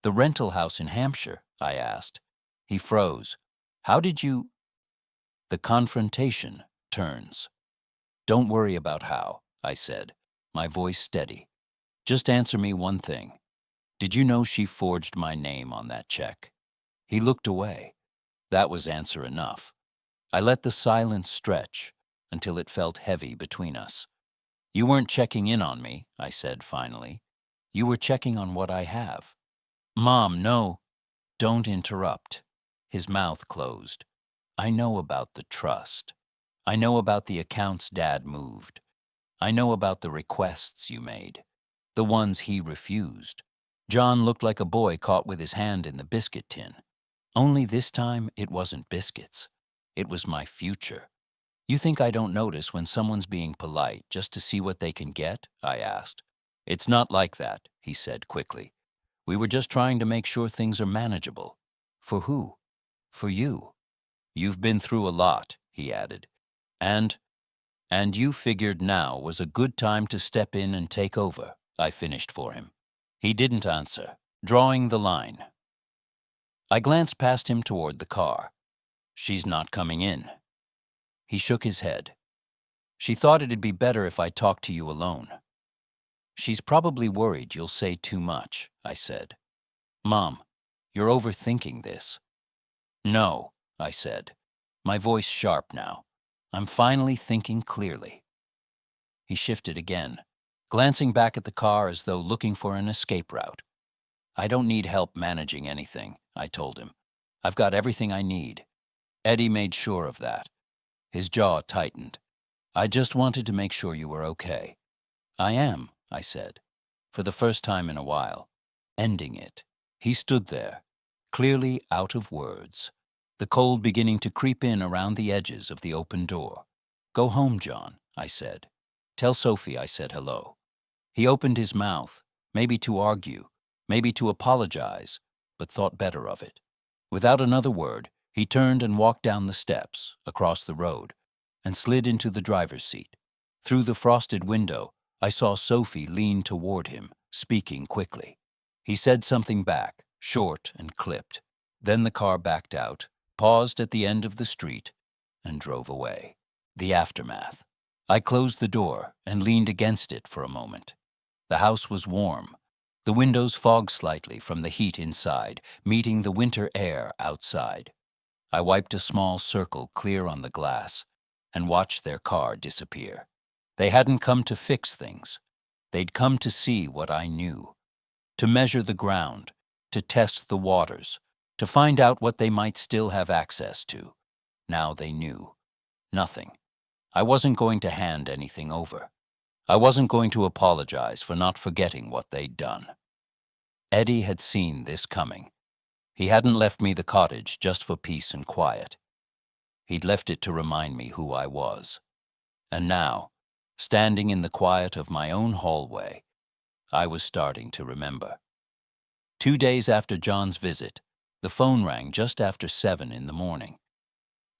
Speaker 1: "The rental house in Hampshire?" I asked. He froze. "How did you—" "The confrontation turns." "Don't worry about how," I said, my voice steady. "Just answer me one thing. Did you know she forged my name on that check?" He looked away. That was answer enough. I let the silence stretch until it felt heavy between us. "You weren't checking in on me," I said finally. "You were checking on what I have." "Mom, no." "Don't interrupt." His mouth closed. I know about the trust. I know about the accounts Dad moved. I know about the requests you made, the ones he refused. John looked like a boy caught with his hand in the biscuit tin. Only this time it wasn't biscuits. It was my future. You think I don't notice when someone's being polite just to see what they can get? I asked. It's not like that, he said quickly. We were just trying to make sure things are manageable. For who? For you. You've been through a lot, he added. And you figured now was a good time to step in and take over, I finished for him. He didn't answer, drawing the line. I glanced past him toward the car. She's not coming in. He shook his head. She thought it'd be better if I talked to you alone. She's probably worried you'll say too much, I said. Mom, you're overthinking this. No, I said, my voice sharp now. I'm finally thinking clearly. He shifted again, glancing back at the car as though looking for an escape route. I don't need help managing anything, I told him. I've got everything I need. Eddie made sure of that. His jaw tightened. I just wanted to make sure you were okay. I am, I said, for the first time in a while. Ending it. He stood there, clearly out of words, the cold beginning to creep in around the edges of the open door. Go home, John, I said. Tell Sophie I said hello. He opened his mouth, maybe to argue, maybe to apologize, but thought better of it. Without another word, he turned and walked down the steps, across the road, and slid into the driver's seat. Through the frosted window, I saw Sophie lean toward him, speaking quickly. He said something back, short and clipped. Then the car backed out, paused at the end of the street, and drove away. The aftermath. I closed the door and leaned against it for a moment. The house was warm. The windows fogged slightly from the heat inside, meeting the winter air outside. I wiped a small circle clear on the glass and watched their car disappear. They hadn't come to fix things. They'd come to see what I knew, to measure the ground, to test the waters, to find out what they might still have access to. Now they knew. Nothing. I wasn't going to hand anything over. I wasn't going to apologize for not forgetting what they'd done. Eddie had seen this coming. He hadn't left me the cottage just for peace and quiet. He'd left it to remind me who I was. And now, standing in the quiet of my own hallway, I was starting to remember. 2 days after John's visit, the phone rang just after 7 in the morning.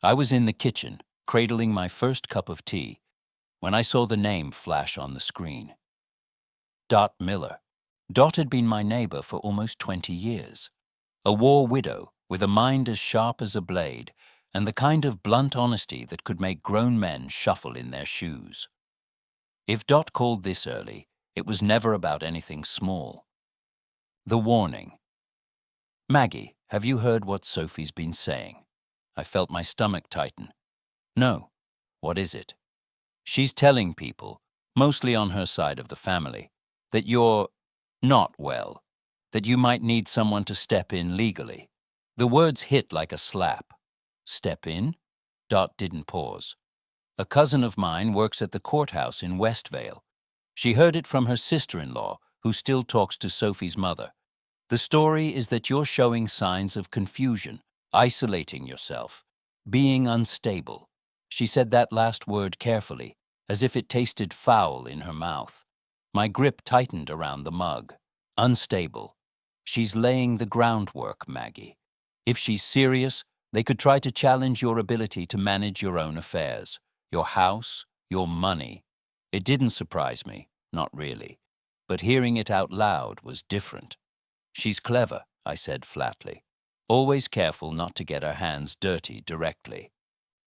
Speaker 1: I was in the kitchen, cradling my first cup of tea, when I saw the name flash on the screen. Dot Miller. Dot had been my neighbor for almost 20 years. A war widow with a mind as sharp as a blade and the kind of blunt honesty that could make grown men shuffle in their shoes. If Dot called this early, it was never about anything small. The warning. Maggie, have you heard what Sophie's been saying? I felt my stomach tighten. No. What is it? She's telling people, mostly on her side of the family, that you're not well, that you might need someone to step in legally. The words hit like a slap. Step in? Dot didn't pause. A cousin of mine works at the courthouse in Westvale. She heard it from her sister-in-law, who still talks to Sophie's mother. The story is that you're showing signs of confusion, isolating yourself, being unstable. She said that last word carefully, as if it tasted foul in her mouth. My grip tightened around the mug. Unstable. She's laying the groundwork, Maggie. If she's serious, they could try to challenge your ability to manage your own affairs, your house, your money. It didn't surprise me, not really. But hearing it out loud was different. She's clever, I said flatly. Always careful not to get her hands dirty directly.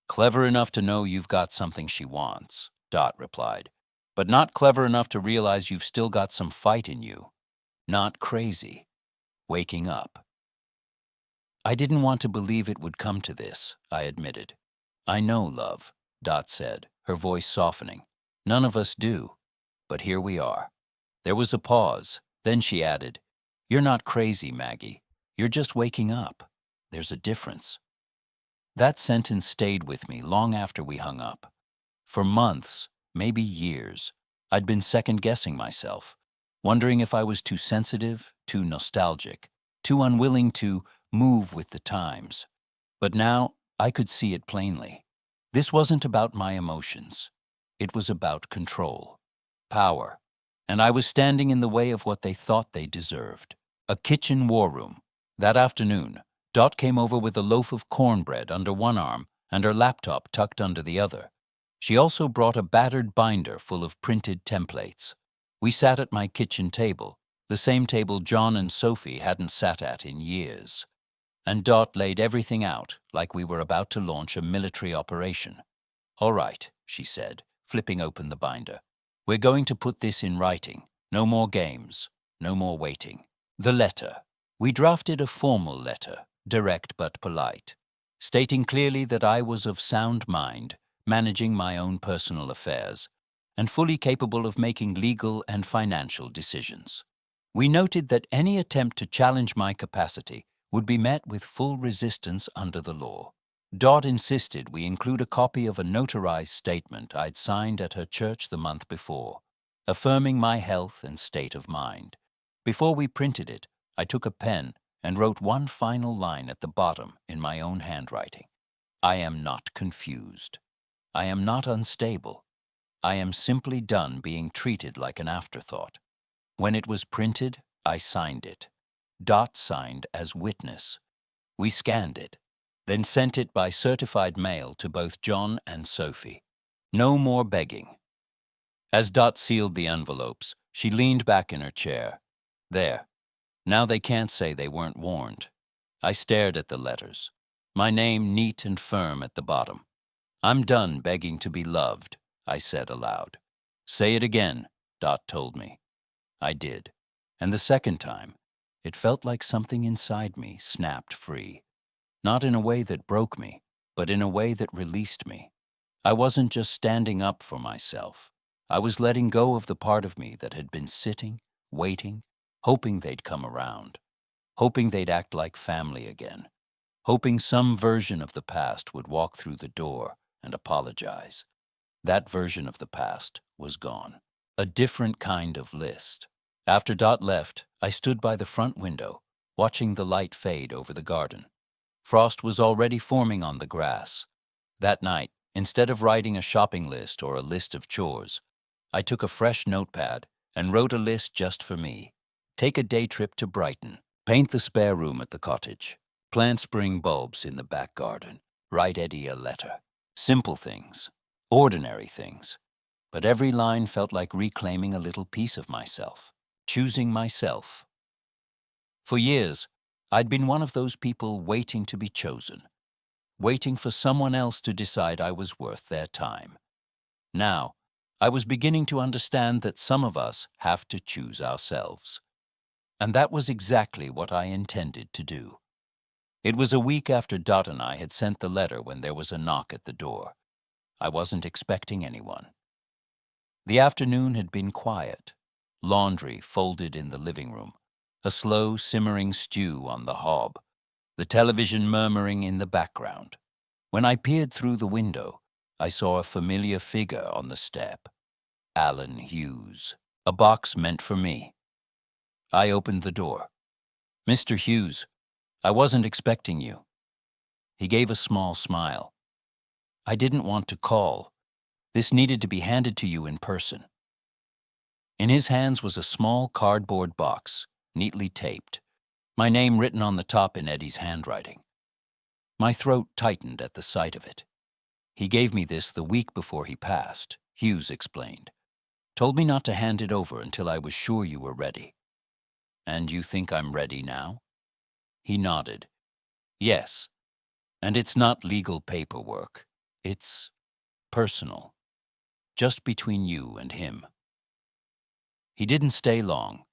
Speaker 1: Clever enough to know you've got something she wants, Dot replied. But not clever enough to realize you've still got some fight in you. Not crazy. Waking up. I didn't want to believe it would come to this, I admitted. I know, love, Dot said, her voice softening. None of us do. But here we are. There was a pause. Then she added, You're not crazy, Maggie. You're just waking up. There's a difference. That sentence stayed with me long after we hung up. For months, maybe years, I'd been second-guessing myself, wondering if I was too sensitive, too nostalgic, too unwilling to move with the times. But now I could see it plainly. This wasn't about my emotions. It was about control, power, and I was standing in the way of what they thought they deserved. A kitchen war room. That afternoon, Dot came over with a loaf of cornbread under one arm and her laptop tucked under the other. She also brought a battered binder full of printed templates. We sat at my kitchen table, the same table John and Sophie hadn't sat at in years. And Dot laid everything out like we were about to launch a military operation. "All right," she said, flipping open the binder. "We're going to put this in writing. No more games. No more waiting." The letter. We drafted a formal letter, direct but polite, stating clearly that I was of sound mind, managing my own personal affairs, and fully capable of making legal and financial decisions. We noted that any attempt to challenge my capacity would be met with full resistance under the law. Dot insisted we include a copy of a notarized statement I'd signed at her church the month before, affirming my health and state of mind. Before we printed it, I took a pen and wrote one final line at the bottom in my own handwriting. "I am not confused. I am not unstable. I am simply done being treated like an afterthought." When it was printed, I signed it. Dot signed as witness. We scanned it, then sent it by certified mail to both John and Sophie. No more begging. As Dot sealed the envelopes, she leaned back in her chair. "There. Now they can't say they weren't warned." I stared at the letters, my name neat and firm at the bottom. "I'm done begging to be loved," I said aloud. "Say it again," Dot told me. I did, and the second time, it felt like something inside me snapped free. Not in a way that broke me, but in a way that released me. I wasn't just standing up for myself. I was letting go of the part of me that had been sitting, waiting, hoping they'd come around, hoping they'd act like family again, hoping some version of the past would walk through the door and apologize. That version of the past was gone. A different kind of list. After Dot left, I stood by the front window, watching the light fade over the garden. Frost was already forming on the grass. That night, instead of writing a shopping list or a list of chores, I took a fresh notepad and wrote a list just for me. Take a day trip to Brighton. Paint the spare room at the cottage. Plant spring bulbs in the back garden. Write Eddie a letter. Simple things. Ordinary things. But every line felt like reclaiming a little piece of myself. Choosing myself. For years, I'd been one of those people waiting to be chosen. Waiting for someone else to decide I was worth their time. Now, I was beginning to understand that some of us have to choose ourselves. And that was exactly what I intended to do. It was a week after Dot and I had sent the letter when there was a knock at the door. I wasn't expecting anyone. The afternoon had been quiet. Laundry folded in the living room, a slow simmering stew on the hob, the television murmuring in the background. When I peered through the window, I saw a familiar figure on the step. Alan Hughes. A box meant for me. I opened the door. "Mr. Hughes, I wasn't expecting you." He gave a small smile. "I didn't want to call. This needed to be handed to you in person." In his hands was a small cardboard box, neatly taped, my name written on the top in Eddie's handwriting. My throat tightened at the sight of it. "He gave me this the week before he passed," Hughes explained. "Told me not to hand it over until I was sure you were ready." "And you think I'm ready now?" He nodded. "Yes. And it's not legal paperwork. It's personal. Just between you and him." He didn't stay long,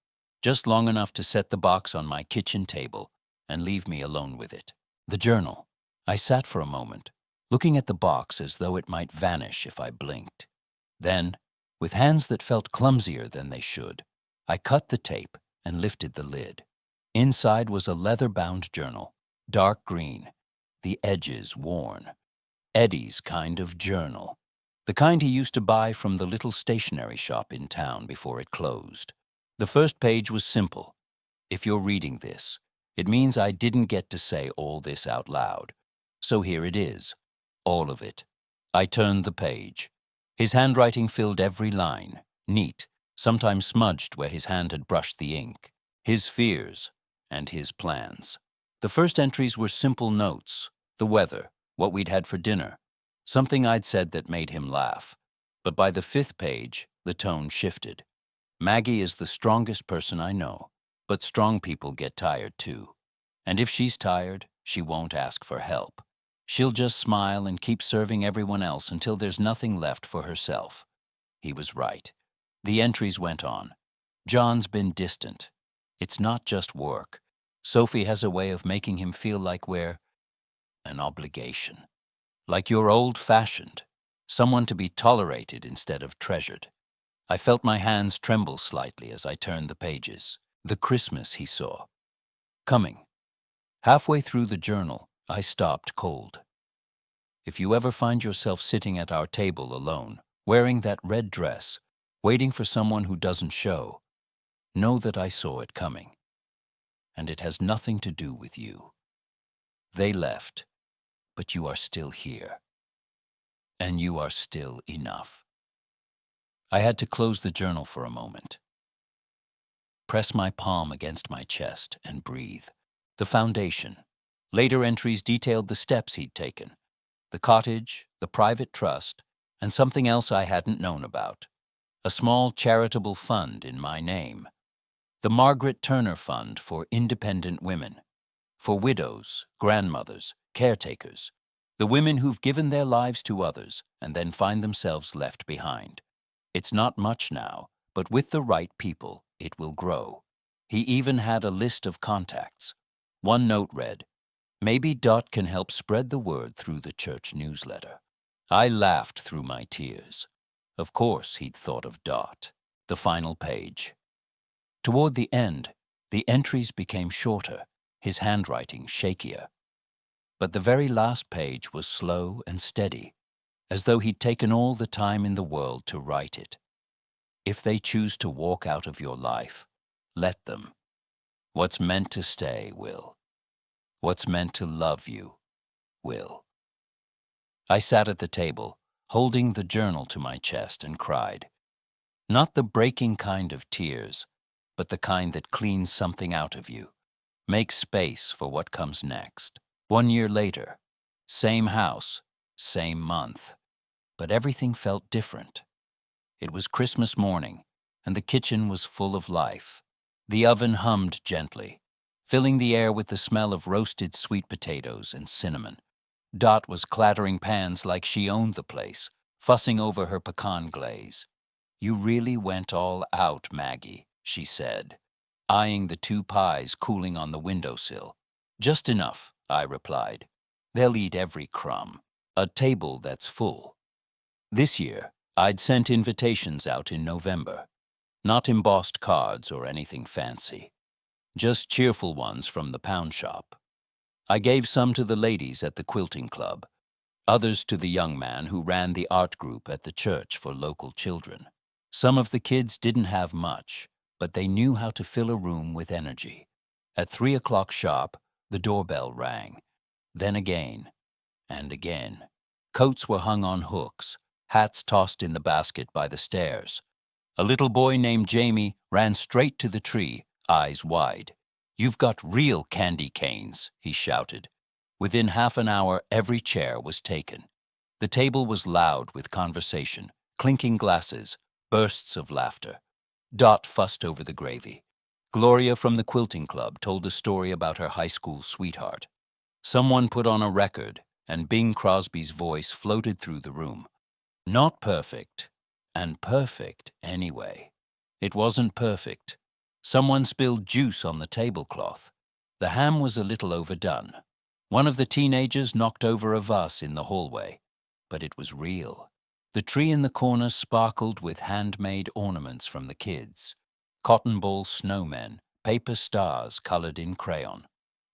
Speaker 1: just long enough to set the box on my kitchen table and leave me alone with it. The journal. I sat for a moment, looking at the box as though it might vanish if I blinked. Then, with hands that felt clumsier than they should, I cut the tape and lifted the lid. Inside was a leather-bound journal, dark green, the edges worn. Eddie's kind of journal. The kind he used to buy from the little stationery shop in town before it closed. The first page was simple. If you're reading this, it means I didn't get to say all this out loud. So here it is, all of it. I turned the page. His handwriting filled every line, neat, sometimes smudged where his hand had brushed the ink. His fears and his plans. The first entries were simple notes, the weather, what we'd had for dinner, something I'd said that made him laugh. But by the 5th page, the tone shifted. Maggie is the strongest person I know, but strong people get tired too. And if she's tired, she won't ask for help. She'll just smile and keep serving everyone else until there's nothing left for herself. He was right. The entries went on. John's been distant. It's not just work. Sophie has a way of making him feel like we're an obligation. Like you're old-fashioned, someone to be tolerated instead of treasured. I felt my hands tremble slightly as I turned the pages. The Christmas he saw. Coming. Halfway through the journal, I stopped cold. If you ever find yourself sitting at our table alone, wearing that red dress, waiting for someone who doesn't show, know that I saw it coming. And it has nothing to do with you. They left, but you are still here. And you are still enough. I had to close the journal for a moment. Press my palm against my chest and breathe. The foundation. Later entries detailed the steps he'd taken. The cottage, the private trust, and something else I hadn't known about. A small charitable fund in my name. The Margaret Turner Fund for independent women. For widows, grandmothers, caretakers. The women who've given their lives to others and then find themselves left behind. It's not much now, but with the right people, it will grow. He even had a list of contacts. One note read, "Maybe Dot can help spread the word through the church newsletter." I laughed through my tears. Of course he'd thought of Dot. The final page. Toward the end, the entries became shorter, his handwriting shakier. But the very last page was slow and steady, as though he'd taken all the time in the world to write it. If they choose to walk out of your life, let them. What's meant to stay will. What's meant to love you will. I sat at the table, holding the journal to my chest, and cried. Not the breaking kind of tears, but the kind that cleans something out of you, makes space for what comes next. 1 year later, same house, same month, but everything felt different. It was Christmas morning, and the kitchen was full of life. The oven hummed gently, filling the air with the smell of roasted sweet potatoes and cinnamon. Dot was clattering pans like she owned the place, fussing over her pecan glaze. "You really went all out, Maggie," she said, eyeing the 2 pies cooling on the windowsill. "Just enough," I replied. "They'll eat every crumb. A table that's full." This year, I'd sent invitations out in November. Not embossed cards or anything fancy. Just cheerful ones from the pound shop. I gave some to the ladies at the quilting club, others to the young man who ran the art group at the church for local children. Some of the kids didn't have much, but they knew how to fill a room with energy. At 3 o'clock sharp, the doorbell rang. Then again, and again. Coats were hung on hooks, hats tossed in the basket by the stairs. A little boy named Jamie ran straight to the tree, eyes wide. "You've got real candy canes," he shouted. Within half an hour, every chair was taken. The table was loud with conversation, clinking glasses, bursts of laughter. Dot fussed over the gravy. Gloria from the quilting club told a story about her high school sweetheart. Someone put on a record, and Bing Crosby's voice floated through the room. Not perfect, and perfect anyway. It wasn't perfect. Someone spilled juice on the tablecloth. The ham was a little overdone. One of the teenagers knocked over a vase in the hallway, but it was real. The tree in the corner sparkled with handmade ornaments from the kids. Cotton ball snowmen, paper stars colored in crayon.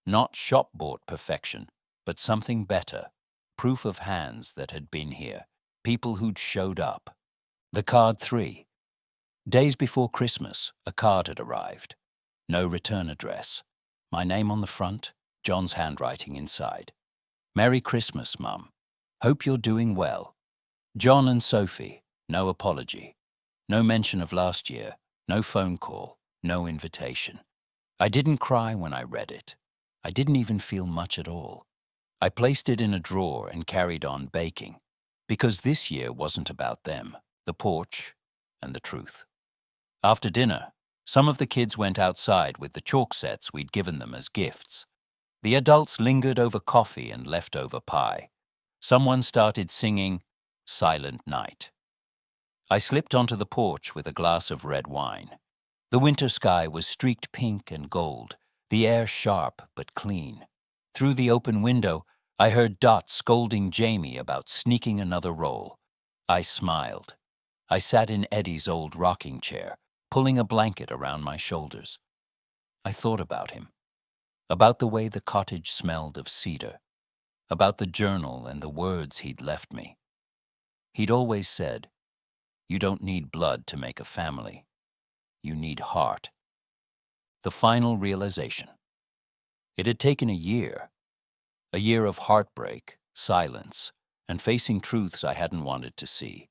Speaker 1: Not shop-bought perfection, but something better. Proof of hands that had been here. People who'd showed up. The card 3. Days before Christmas, a card had arrived. No return address. My name on the front, John's handwriting inside. Merry Christmas, Mum. Hope you're doing well. John and Sophie, no apology. No mention of last year, no phone call, no invitation. I didn't cry when I read it. I didn't even feel much at all. I placed it in a drawer and carried on baking, because this year wasn't about them, the porch, and the truth. After dinner, some of the kids went outside with the chalk sets we'd given them as gifts. The adults lingered over coffee and leftover pie. Someone started singing Silent Night. I slipped onto the porch with a glass of red wine. The winter sky was streaked pink and gold, the air sharp but clean. Through the open window, I heard Dot scolding Jamie about sneaking another roll. I smiled. I sat in Eddie's old rocking chair, pulling a blanket around my shoulders. I thought about him, about the way the cottage smelled of cedar, about the journal and the words he'd left me. He'd always said, "You don't need blood to make a family. You need heart." The final realization. It had taken a year of heartbreak, silence, and facing truths I hadn't wanted to see.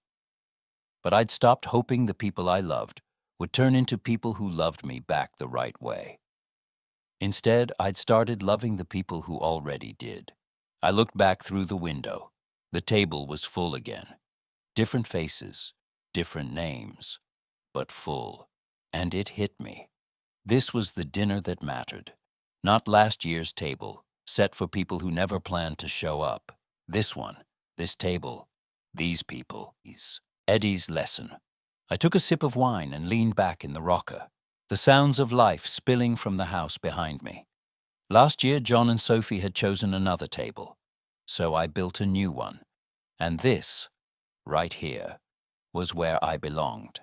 Speaker 1: But I'd stopped hoping the people I loved would turn into people who loved me back the right way. Instead, I'd started loving the people who already did. I looked back through the window. The table was full again. Different faces, different names, but full. And it hit me. This was the dinner that mattered. Not last year's table, set for people who never planned to show up. This one, this table, these people. Eddie's lesson. I took a sip of wine and leaned back in the rocker, the sounds of life spilling from the house behind me. Last year, John and Sophie had chosen another table, so I built a new one. And this, right here, was where I belonged.